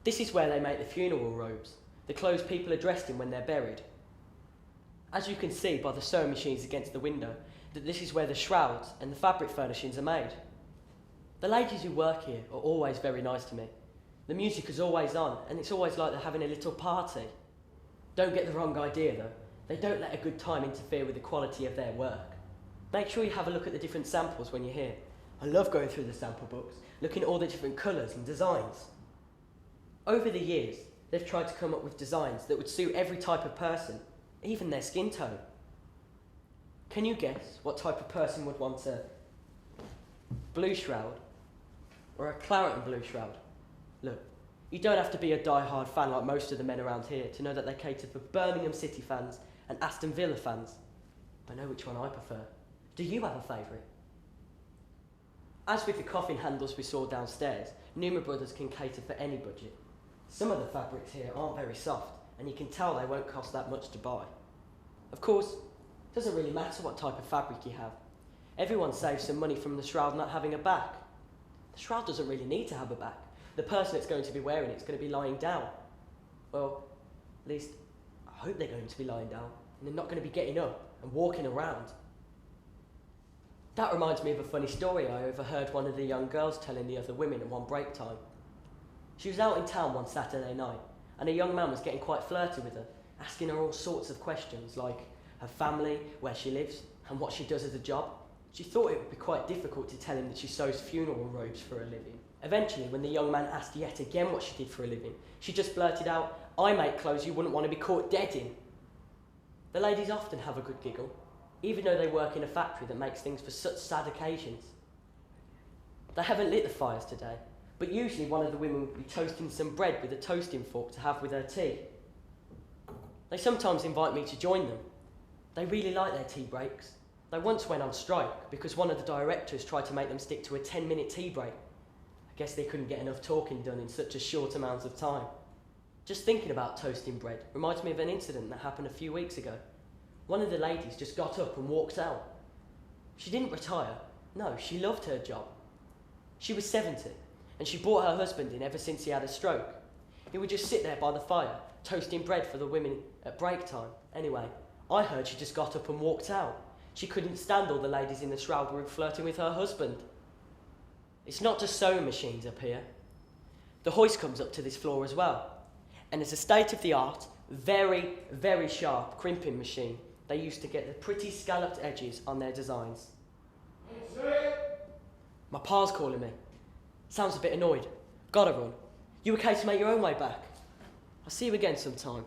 This is where they make the funeral robes, the clothes people are dressed in when they're buried. As you can see by the sewing machines against the window, that this is where the shrouds and the fabric furnishings are made. The ladies who work here are always very nice to me. The music is always on, and it's always like they're having a little party. Don't get the wrong idea though, they don't let a good time interfere with the quality of their work. Make sure you have a look at the different samples when you're here. I love going through the sample books, looking at all the different colours and designs. Over the years, they've tried to come up with designs that would suit every type of person, even their skin tone. Can you guess what type of person would want a blue shroud or a claret and blue shroud? Look, you don't have to be a die-hard fan like most of the men around here to know that they cater for Birmingham City fans and Aston Villa fans. I know which one I prefer. Do you have a favourite? As with the coffin handles we saw downstairs, Newman Brothers can cater for any budget. Some of the fabrics here aren't very soft, and you can tell they won't cost that much to buy. Of course, it doesn't really matter what type of fabric you have. Everyone saves some money from the shroud not having a back. The shroud doesn't really need to have a back. The person that's going to be wearing it's going to be lying down. Well, at least I hope they're going to be lying down, and they're not going to be getting up and walking around. That reminds me of a funny story I overheard one of the young girls telling the other women at one break time. She was out in town one Saturday night, and a young man was getting quite flirty with her, asking her all sorts of questions like her family, where she lives, and what she does as a job. She thought it would be quite difficult to tell him that she sews funeral robes for a living. Eventually, when the young man asked yet again what she did for a living, she just blurted out, "I make clothes you wouldn't want to be caught dead in." The ladies often have a good giggle, even though they work in a factory that makes things for such sad occasions. They haven't lit the fires today, but usually one of the women would be toasting some bread with a toasting fork to have with her tea. They sometimes invite me to join them. They really like their tea breaks. They once went on strike because one of the directors tried to make them stick to a 10-minute tea break. I guess they couldn't get enough talking done in such a short amount of time. Just thinking about toasting bread reminds me of an incident that happened a few weeks ago. One of the ladies just got up and walked out. She didn't retire. No, she loved her job. She was 70, and she brought her husband in ever since he had a stroke. He would just sit there by the fire, toasting bread for the women at break time. Anyway, I heard she just got up and walked out. She couldn't stand all the ladies in the shroud room flirting with her husband. It's not just sewing machines up here. The hoist comes up to this floor as well, and it's a state-of-the-art, very, very sharp crimping machine they used to get the pretty scalloped edges on their designs. My pa's calling me. Sounds a bit annoyed. Gotta run. You okay to make your own way back? I'll see you again sometime.